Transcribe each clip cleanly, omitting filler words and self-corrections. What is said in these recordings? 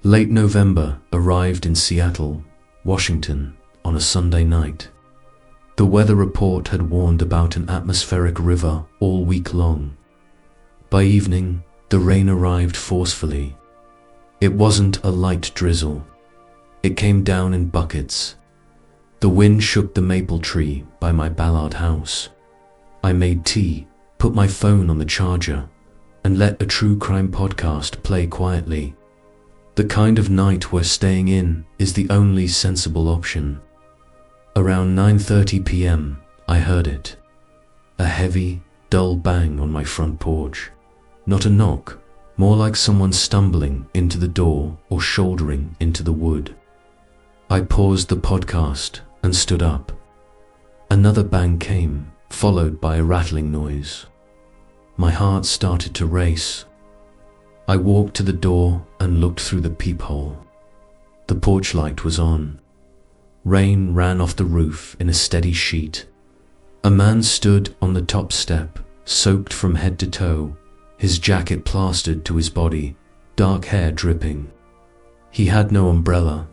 Late November arrived in Seattle, Washington, on a Sunday night. The weather report had warned about an atmospheric river all week long. By evening, the rain arrived forcefully. It wasn't a light drizzle. It came down in buckets. The wind shook the maple tree by my Ballard house. I made tea, put my phone on the charger, and let a true crime podcast play quietly. The kind of night where staying in is the only sensible option. Around 9:30 p.m., I heard it. A heavy, dull bang on my front porch. Not a knock, more like someone stumbling into the door or shouldering into the wood. I paused the podcast and stood up. Another bang came, followed by a rattling noise. My heart started to race. I walked to the door and looked through the peephole. The porch light was on. Rain ran off the roof in a steady sheet. A man stood on the top step, soaked from head to toe, his jacket plastered to his body, dark hair dripping. He had no umbrella.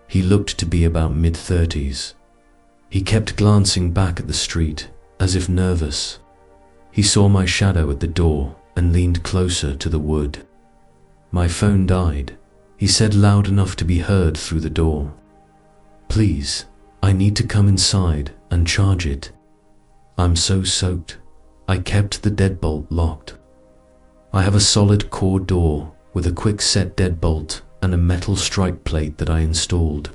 He looked to be about mid-30s. He kept glancing back at the street, as if nervous. He saw my shadow at the door and leaned closer to the wood. "My phone died," he said loud enough to be heard through the door. "Please, I need to come inside and charge it. I'm so soaked." I kept the deadbolt locked. I have a solid core door with a quick set deadbolt and a metal strike plate that I installed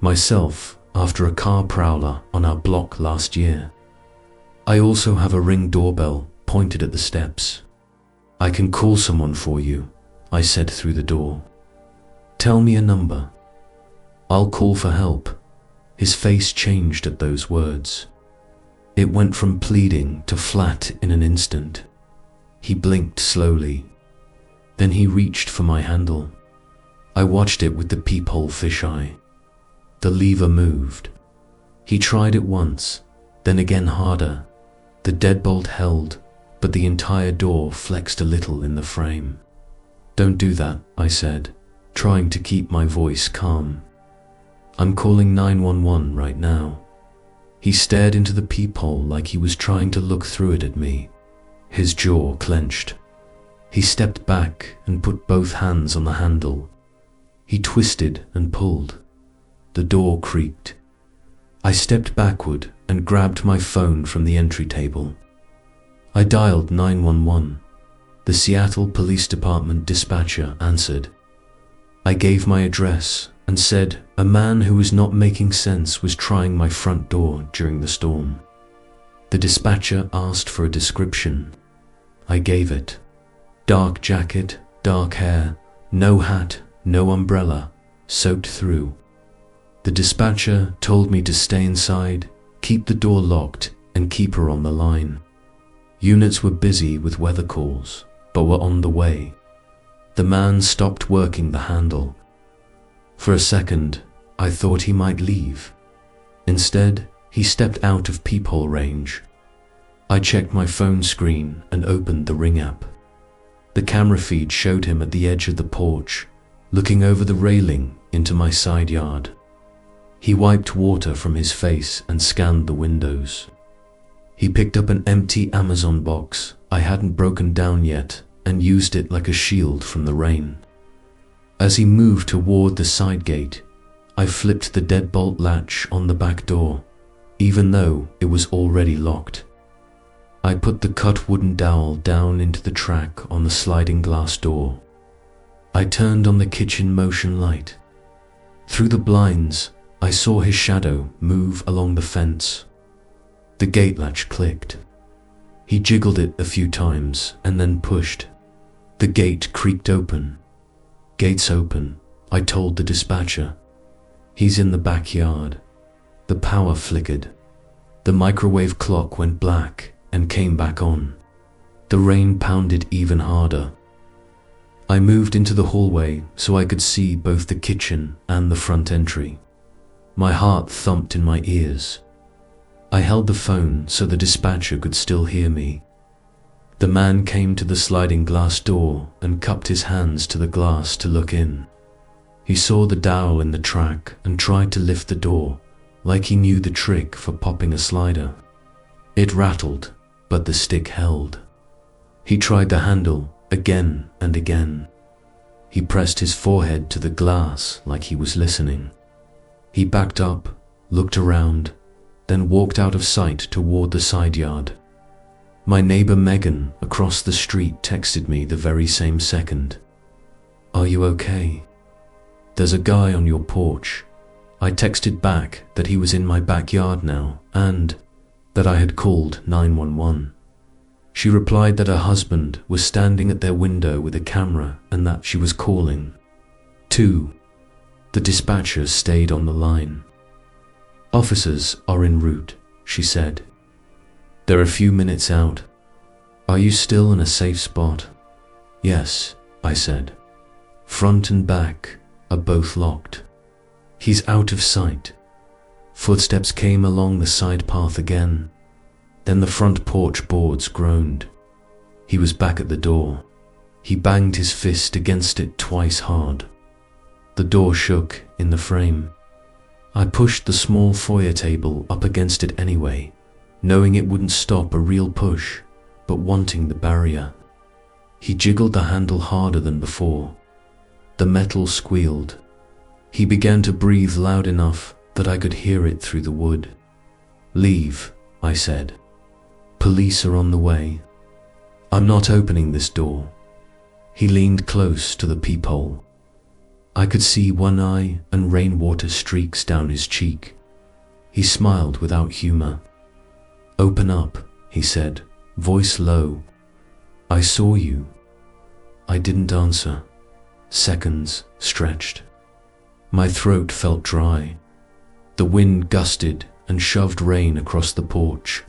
myself after a car prowler on our block last year. I also have a Ring doorbell pointed at the steps. "I can call someone for you," I said through the door. "Tell me a number." "I'll call for help." His face changed at those words. It went from pleading to flat in an instant. He blinked slowly. Then he reached for my handle. I watched it with the peephole fisheye. The lever moved. He tried it once, then again harder. The deadbolt held, but the entire door flexed a little in the frame. "Don't do that," I said, trying to keep my voice calm. "I'm calling 911 right now." He stared into the peephole like he was trying to look through it at me. His jaw clenched. He stepped back and put both hands on the handle. He twisted and pulled. The door creaked. I stepped backward and grabbed my phone from the entry table. I dialed 911. The Seattle Police Department dispatcher answered. I gave my address and said a man who was not making sense was trying my front door during the storm. The dispatcher asked for a description. I gave it. Dark jacket, dark hair, no hat, no umbrella, soaked through. The dispatcher told me to stay inside, keep the door locked, and keep her on the line. Units were busy with weather calls, but were on the way. The man stopped working the handle. For a second, I thought he might leave. Instead, he stepped out of peephole range. I checked my phone screen and opened the Ring app. The camera feed showed him at the edge of the porch, looking over the railing into my side yard. He wiped water from his face and scanned the windows. He picked up an empty Amazon box I hadn't broken down yet and used it like a shield from the rain. As he moved toward the side gate, I flipped the deadbolt latch on the back door, even though it was already locked. I put the cut wooden dowel down into the track on the sliding glass door. I turned on the kitchen motion light. Through the blinds, I saw his shadow move along the fence. The gate latch clicked. He jiggled it a few times and then pushed. The gate creaked open. "Gate's open," I told the dispatcher. "He's in the backyard." The power flickered. The microwave clock went black and came back on. The rain pounded even harder. I moved into the hallway so I could see both the kitchen and the front entry. My heart thumped in my ears. I held the phone so the dispatcher could still hear me. The man came to the sliding glass door and cupped his hands to the glass to look in. He saw the dowel in the track and tried to lift the door, like he knew the trick for popping a slider. It rattled, but the stick held. He tried the handle again and again. He pressed his forehead to the glass like he was listening. He backed up, looked around, then walked out of sight toward the side yard. My neighbor Megan across the street texted me the very same second. "Are you okay? There's a guy on your porch." I texted back that he was in my backyard now and that I had called 911. She replied that her husband was standing at their window with a camera and that she was calling. 2. The dispatcher stayed on the line. "Officers are en route," she said. "They're a few minutes out. Are you still in a safe spot?" "Yes," I said. "Front and back are both locked." "He's out of sight." Footsteps came along the side path again. Then the front porch boards groaned. He was back at the door. He banged his fist against it twice hard. The door shook in the frame. I pushed the small foyer table up against it anyway, knowing it wouldn't stop a real push, but wanting the barrier. He jiggled the handle harder than before. The metal squealed. He began to breathe loud enough that I could hear it through the wood. "Leave," I said. "Police are on the way." "I'm not opening this door." He leaned close to the peephole. I could see one eye and rainwater streaks down his cheek. He smiled without humor. "Open up," he said, voice low. "I saw you." I didn't answer. Seconds stretched. My throat felt dry. The wind gusted and shoved rain across the porch.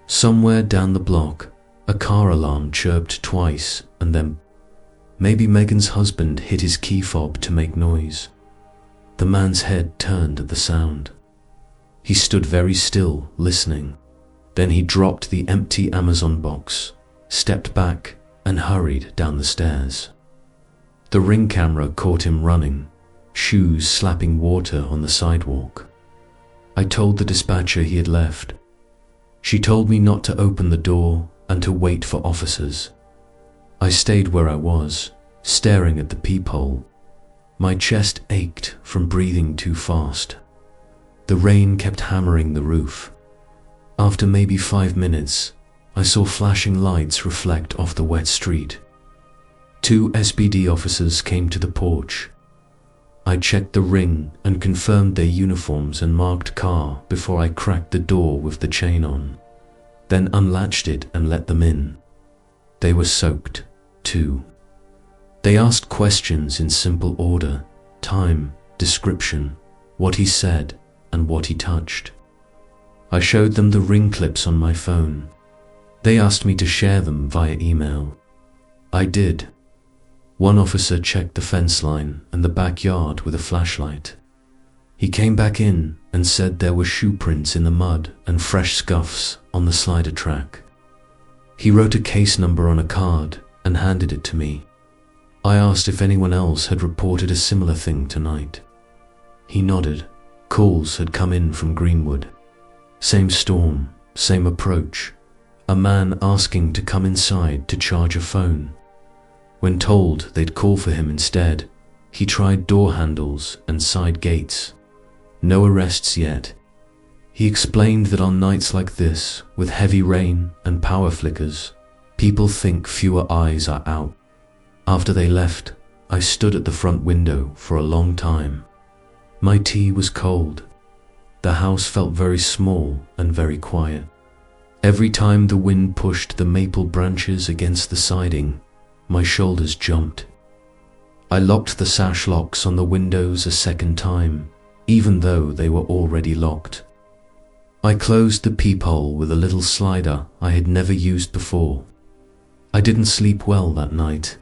Somewhere down the block, a car alarm chirped twice and then maybe Megan's husband hit his key fob to make noise. The man's head turned at the sound. He stood very still, listening. Then he dropped the empty Amazon box, stepped back, and hurried down the stairs. The Ring camera caught him running, shoes slapping water on the sidewalk. I told the dispatcher he had left. She told me not to open the door and to wait for officers. I stayed where I was, staring at the peephole. My chest ached from breathing too fast. The rain kept hammering the roof. After maybe 5 minutes, I saw flashing lights reflect off the wet street. 2 SPD officers came to the porch. I checked the Ring and confirmed their uniforms and marked car before I cracked the door with the chain on, then unlatched it and let them in. They were soaked, too. They asked questions in simple order: time, description, what he said, and what he touched. I showed them the Ring clips on my phone. They asked me to share them via email. I did. One officer checked the fence line and the backyard with a flashlight. He came back in and said there were shoe prints in the mud and fresh scuffs on the slider track. He wrote a case number on a card and handed it to me. I asked if anyone else had reported a similar thing tonight. He nodded. Calls had come in from Greenwood. Same storm, same approach. A man asking to come inside to charge a phone. When told they'd call for him instead, he tried door handles and side gates. No arrests yet. He explained that on nights like this, with heavy rain and power flickers, people think fewer eyes are out. After they left, I stood at the front window for a long time. My tea was cold. The house felt very small and very quiet. Every time the wind pushed the maple branches against the siding, my shoulders jumped. I locked the sash locks on the windows a second time, even though they were already locked. I closed the peephole with a little slider I had never used before. I didn't sleep well that night.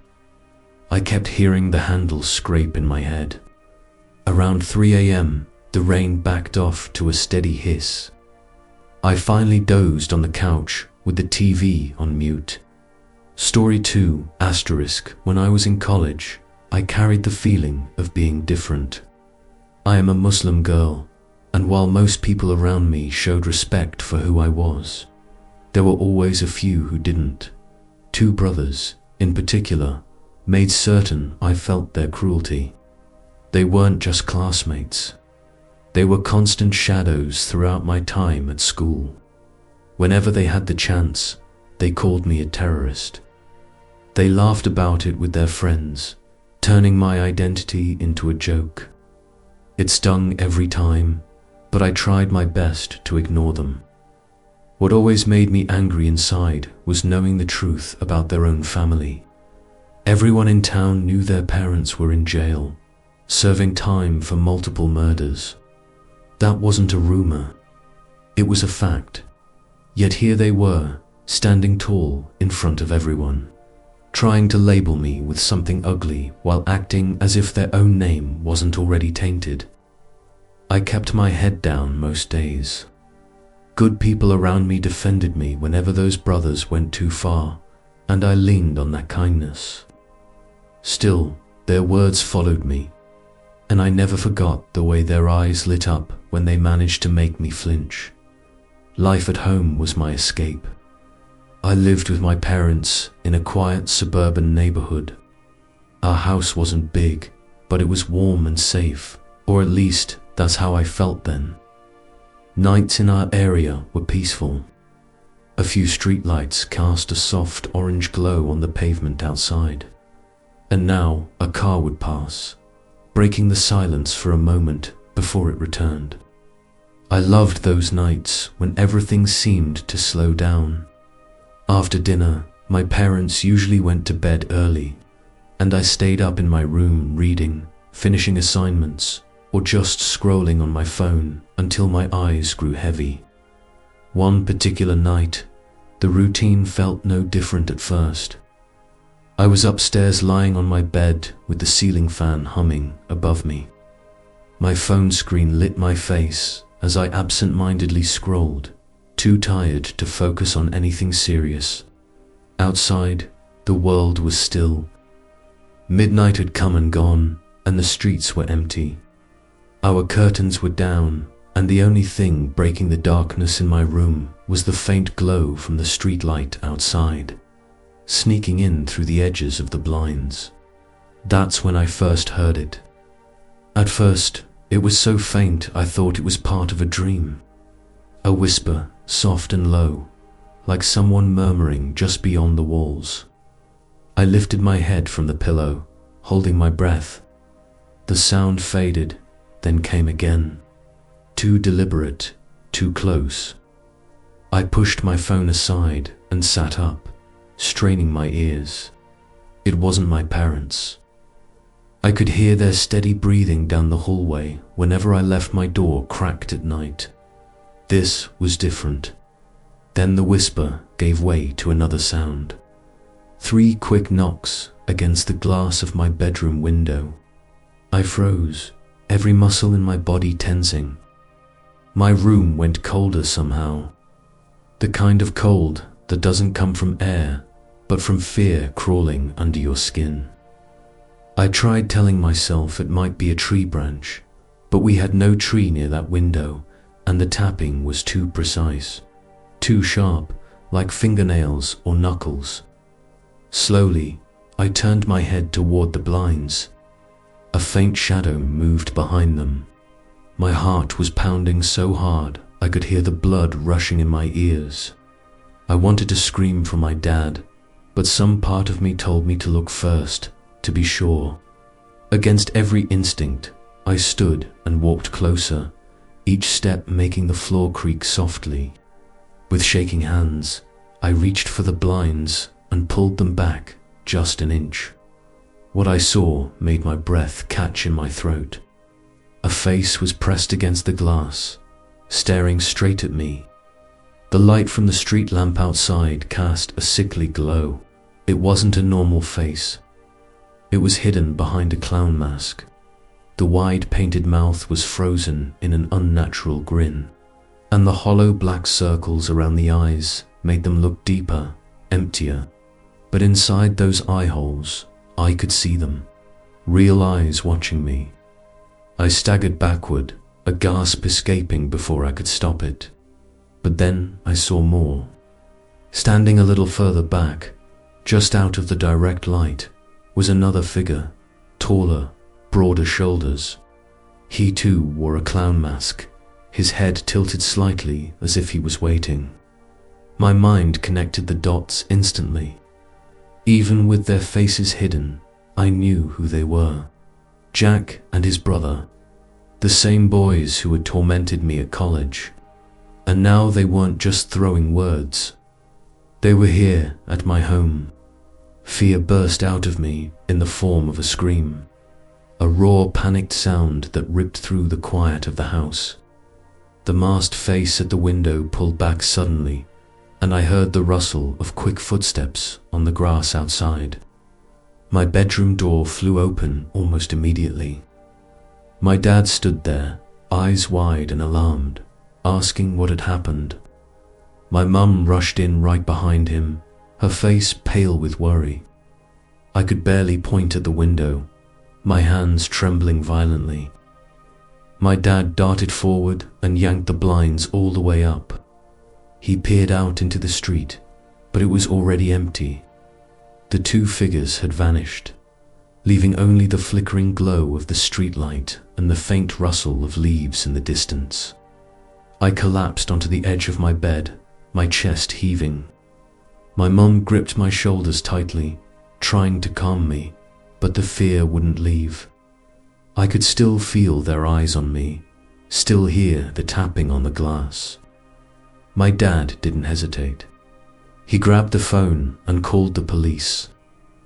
I kept hearing the handle scrape in my head. Around 3 a.m., the rain backed off to a steady hiss. I finally dozed on the couch with the TV on mute. Story 2, *, when I was in college, I carried the feeling of being different. I am a Muslim girl, and while most people around me showed respect for who I was, there were always a few who didn't. Two brothers, in particular, made certain I felt their cruelty. They weren't just classmates. They were constant shadows throughout my time at school. Whenever they had the chance, they called me a terrorist. They laughed about it with their friends, turning my identity into a joke. It stung every time, but I tried my best to ignore them. What always made me angry inside was knowing the truth about their own family. Everyone in town knew their parents were in jail, serving time for multiple murders. That wasn't a rumor. It was a fact. Yet here they were, standing tall in front of everyone, trying to label me with something ugly while acting as if their own name wasn't already tainted. I kept my head down most days. Good people around me defended me whenever those brothers went too far, and I leaned on that kindness. Still, their words followed me, and I never forgot the way their eyes lit up when they managed to make me flinch. Life at home was my escape. I lived with my parents in a quiet suburban neighborhood. Our house wasn't big, but it was warm and safe, or at least that's how I felt then. Nights in our area were peaceful. A few streetlights cast a soft orange glow on the pavement outside. And now a car would pass, breaking the silence for a moment before it returned. I loved those nights when everything seemed to slow down. After dinner, my parents usually went to bed early, and I stayed up in my room reading, finishing assignments, or just scrolling on my phone until my eyes grew heavy. One particular night, the routine felt no different at first. I was upstairs lying on my bed with the ceiling fan humming above me. My phone screen lit my face as I absent-mindedly scrolled, too tired to focus on anything serious. Outside, the world was still. Midnight had come and gone, and the streets were empty. Our curtains were down, and the only thing breaking the darkness in my room was the faint glow from the streetlight outside, sneaking in through the edges of the blinds. That's when I first heard it. At first, it was so faint I thought it was part of a dream. A whisper, soft and low, like someone murmuring just beyond the walls. I lifted my head from the pillow, holding my breath. The sound faded, then came again. Too deliberate, too close. I pushed my phone aside and sat up, straining my ears. It wasn't my parents. I could hear their steady breathing down the hallway whenever I left my door cracked at night. This was different. Then the whisper gave way to another sound. 3 quick knocks against the glass of my bedroom window. I froze, every muscle in my body tensing. My room went colder somehow. The kind of cold that doesn't come from air, but from fear crawling under your skin. I tried telling myself it might be a tree branch, but we had no tree near that window, and the tapping was too precise, too sharp, like fingernails or knuckles. Slowly, I turned my head toward the blinds. A faint shadow moved behind them. My heart was pounding so hard I could hear the blood rushing in my ears. I wanted to scream for my dad, but some part of me told me to look first, to be sure. Against every instinct, I stood and walked closer, each step making the floor creak softly. With shaking hands, I reached for the blinds and pulled them back just an inch. What I saw made my breath catch in my throat. A face was pressed against the glass, staring straight at me. The light from the street lamp outside cast a sickly glow. It wasn't a normal face. It was hidden behind a clown mask. The wide painted mouth was frozen in an unnatural grin, and the hollow black circles around the eyes made them look deeper, emptier. But inside those eye holes, I could see them. real eyes watching me. I staggered backward, a gasp escaping before I could stop it. But then I saw more. Standing a little further back, just out of the direct light, was another figure, taller, broader shoulders. He too wore a clown mask, his head tilted slightly as if he was waiting. My mind connected the dots instantly. Even with their faces hidden, I knew who they were. Jack and his brother, the same boys who had tormented me at college. And now they weren't just throwing words. They were here at my home. Fear burst out of me in the form of a scream, a raw, panicked sound that ripped through the quiet of the house. The masked face at the window pulled back suddenly, and I heard the rustle of quick footsteps on the grass outside. My bedroom door flew open almost immediately. My dad stood there, eyes wide and alarmed, asking what had happened. My mum rushed in right behind him, her face pale with worry. I could barely point at the window, my hands trembling violently. My dad darted forward and yanked the blinds all the way up. He peered out into the street, but it was already empty. The two figures had vanished, leaving only the flickering glow of the streetlight and the faint rustle of leaves in the distance. I collapsed onto the edge of my bed, my chest heaving. My mum gripped my shoulders tightly, trying to calm me, but the fear wouldn't leave. I could still feel their eyes on me, still hear the tapping on the glass. My dad didn't hesitate. He grabbed the phone and called the police.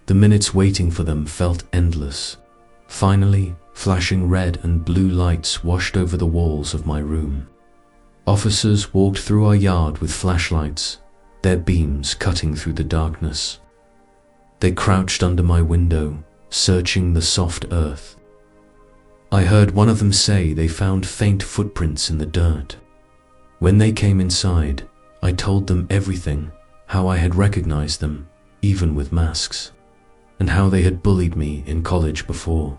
The minutes waiting for them felt endless. Finally, flashing red and blue lights washed over the walls of my room. Officers walked through our yard with flashlights, their beams cutting through the darkness. They crouched under my window, searching the soft earth. I heard one of them say they found faint footprints in the dirt. When they came inside, I told them everything, how I had recognized them, even with masks, and how they had bullied me in college before.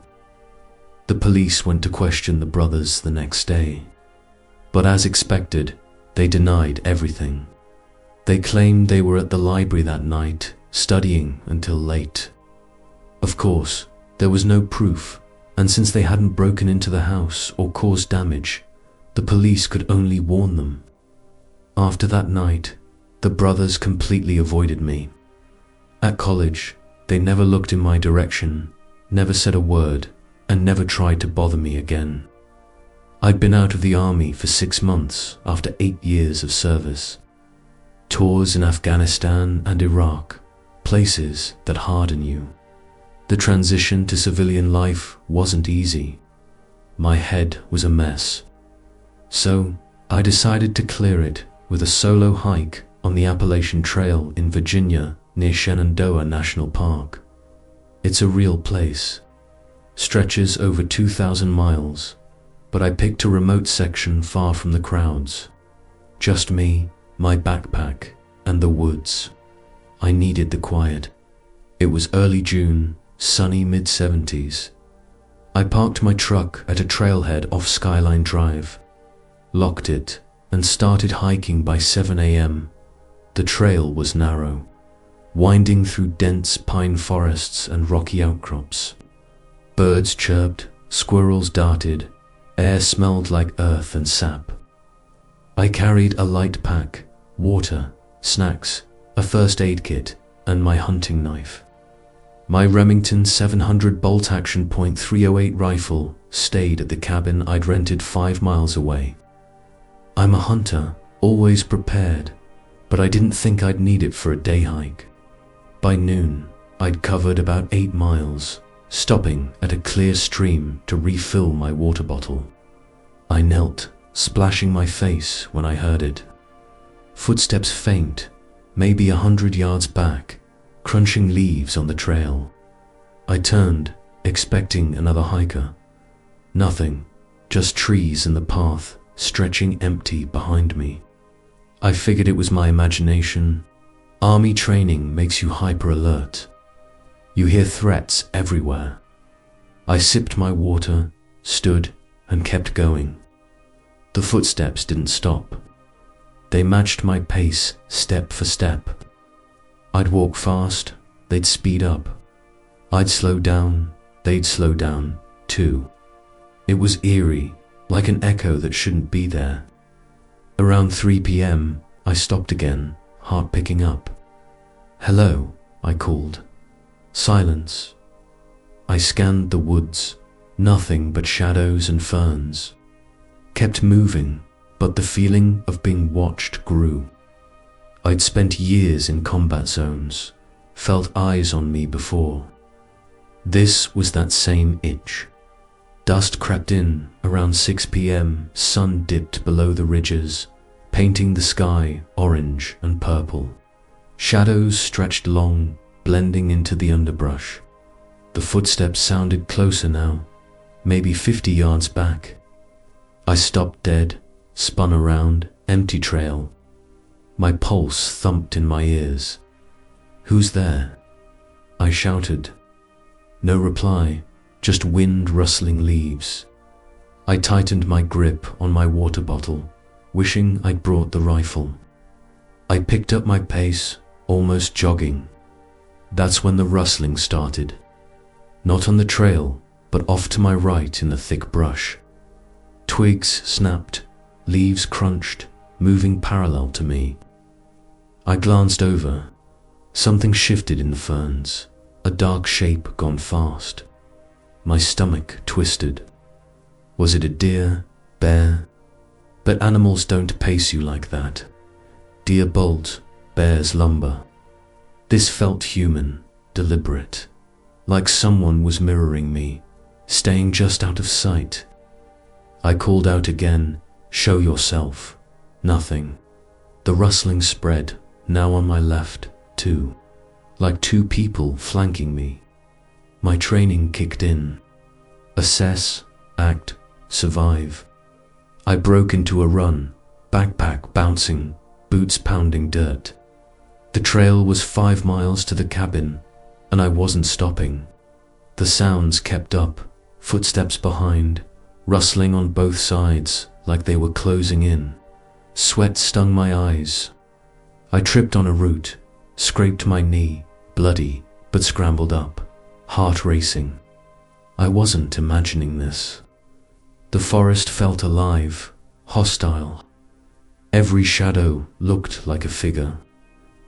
The police went to question the brothers the next day. But as expected, they denied everything. They claimed they were at the library that night, studying until late. Of course, there was no proof, and since they hadn't broken into the house or caused damage, the police could only warn them. After that night, the brothers completely avoided me. At college, they never looked in my direction, never said a word, and never tried to bother me again. I'd been out of the army for 6 months after 8 years of service. Tours in Afghanistan and Iraq, places that harden you. The transition to civilian life wasn't easy. My head was a mess. So, I decided to clear it with a solo hike on the Appalachian Trail in Virginia near Shenandoah National Park. It's a real place. Stretches over 2,000 miles, but I picked a remote section far from the crowds. Just me, my backpack, and the woods. I needed the quiet. It was early June, sunny mid-70s. I parked my truck at a trailhead off Skyline Drive, locked it, and started hiking by 7 a.m. The trail was narrow, winding through dense pine forests and rocky outcrops. Birds chirped, squirrels darted, air smelled like earth and sap. I carried a light pack, water, snacks, a first aid kit, and my hunting knife. My Remington 700 bolt-action .308 rifle stayed at the cabin I'd rented 5 miles away. I'm a hunter, always prepared, but I didn't think I'd need it for a day hike. By noon, I'd covered about 8 miles, stopping at a clear stream to refill my water bottle. I knelt, splashing my face when I heard it. Footsteps faint, maybe 100 yards back, crunching leaves on the trail. I turned, expecting another hiker. Nothing, just trees in the path, stretching empty behind me. I figured it was my imagination. Army training makes you hyper alert. You hear threats everywhere. I sipped my water, stood, and kept going. The footsteps didn't stop. They matched my pace, step for step. I'd walk fast, they'd speed up. I'd slow down, they'd slow down, too. It was eerie, like an echo that shouldn't be there. Around 3 p.m., I stopped again, heart picking up. "Hello," I called. Silence. I scanned the woods, nothing but shadows and ferns. Kept moving, but the feeling of being watched grew. I'd spent years in combat zones, felt eyes on me before. This was that same itch. Dust crept in around 6 p.m., sun dipped below the ridges, painting the sky orange and purple. Shadows stretched long, blending into the underbrush. The footsteps sounded closer now, maybe 50 yards back. I stopped dead, spun around, empty trail. My pulse thumped in my ears. "Who's there?" I shouted. No reply, just wind rustling leaves. I tightened my grip on my water bottle, wishing I'd brought the rifle. I picked up my pace, almost jogging. That's when the rustling started. Not on the trail, but off to my right in the thick brush. Twigs snapped, leaves crunched, moving parallel to me. I glanced over. Something shifted in the ferns, a dark shape gone fast. My stomach twisted. Was it a deer, bear? But animals don't pace you like that. Deer bolt, bears lumber. This felt human, deliberate, like someone was mirroring me, staying just out of sight. I called out again, "Show yourself." Nothing. The rustling spread, now on my left, too, like two people flanking me. My training kicked in. Assess, act, survive. I broke into a run, backpack bouncing, boots pounding dirt. The trail was 5 miles to the cabin, and I wasn't stopping. The sounds kept up, footsteps behind, rustling on both sides like they were closing in. Sweat stung my eyes. I tripped on a root, scraped my knee, bloody, but scrambled up, heart racing. I wasn't imagining this. The forest felt alive, hostile. Every shadow looked like a figure,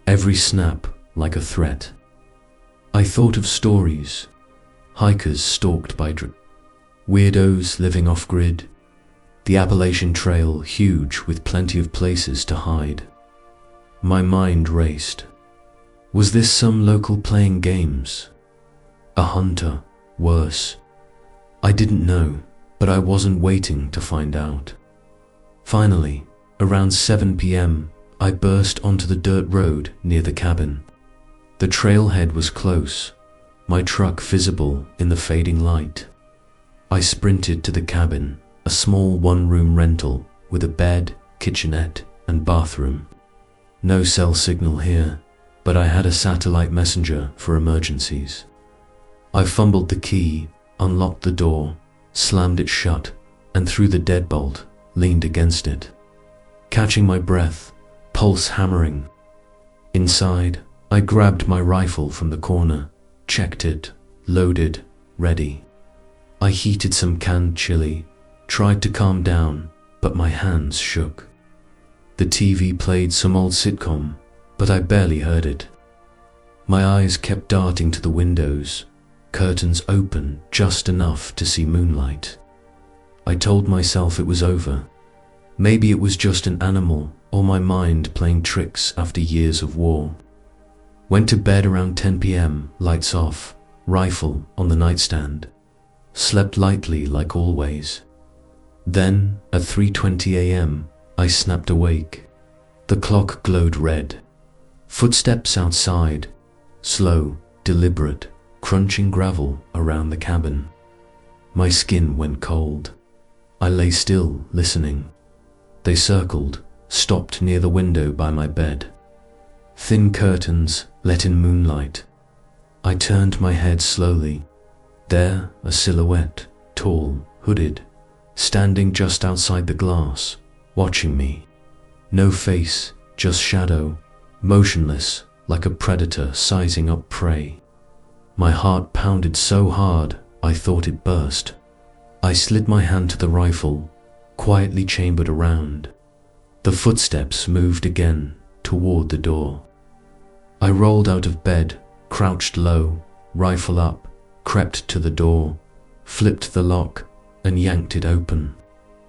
every snap like a threat. I thought of stories, hikers stalked by weirdos living off-grid, the Appalachian Trail huge with plenty of places to hide. My mind raced. Was this some local playing games? A hunter, worse. I didn't know, but I wasn't waiting to find out. Finally, around 7 p.m., I burst onto the dirt road near the cabin. The trailhead was close, my truck visible in the fading light. I sprinted to the cabin, a small one-room rental with a bed, kitchenette, and bathroom. No cell signal here, but I had a satellite messenger for emergencies. I fumbled the key, unlocked the door, slammed it shut, and through the deadbolt, leaned against it. Catching my breath, pulse hammering. Inside, I grabbed my rifle from the corner, checked it, loaded, ready. I heated some canned chili, tried to calm down, but my hands shook. The TV played some old sitcom, but I barely heard it. My eyes kept darting to the windows, curtains open just enough to see moonlight. I told myself it was over. Maybe it was just an animal or my mind playing tricks after years of war. Went to bed around 10 p.m., lights off, rifle on the nightstand. Slept lightly like always. Then, at 3:20 a.m., I snapped awake. The clock glowed red. Footsteps outside, slow, deliberate, crunching gravel around the cabin. My skin went cold. I lay still, listening. They circled, stopped near the window by my bed. Thin curtains let in moonlight. I turned my head slowly. There, a silhouette, tall, hooded, standing just outside the glass, watching me. No face, just shadow, motionless like a predator sizing up prey. My heart pounded so hard I thought it burst. I slid my hand to the rifle, quietly chambered around. The footsteps moved again toward the door. I rolled out of bed, crouched low, rifle up, crept to the door, flipped the lock, and yanked it open.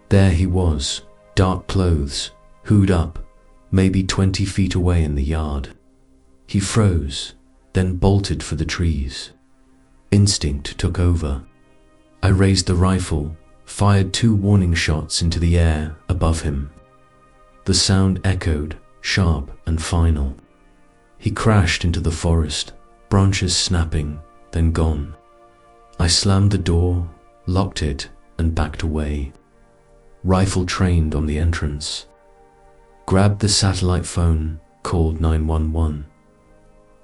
There he was, dark clothes, hood up, maybe 20 feet away in the yard. He froze, then bolted for the trees. Instinct took over. I raised the rifle, fired 2 warning shots into the air above him. The sound echoed, sharp and final. He crashed into the forest, branches snapping, then gone. I slammed the door, locked it, and backed away. Rifle trained on the entrance. Grabbed the satellite phone, called 911.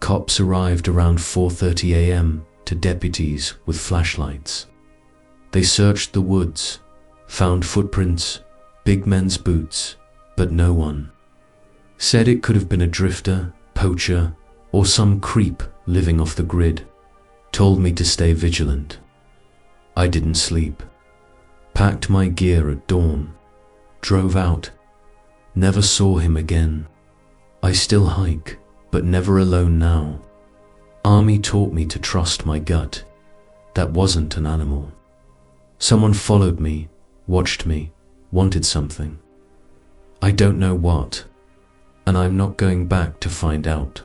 Cops arrived around 4:30 a.m. to deputies with flashlights. They searched the woods, found footprints, big men's boots, but no one. Said it could have been a drifter, poacher, or some creep living off the grid. Told me to stay vigilant. I didn't sleep. Packed my gear at dawn. Drove out. Never saw him again. I still hike, but never alone now. Army taught me to trust my gut. That wasn't an animal. Someone followed me, watched me, wanted something. I don't know what, and I'm not going back to find out.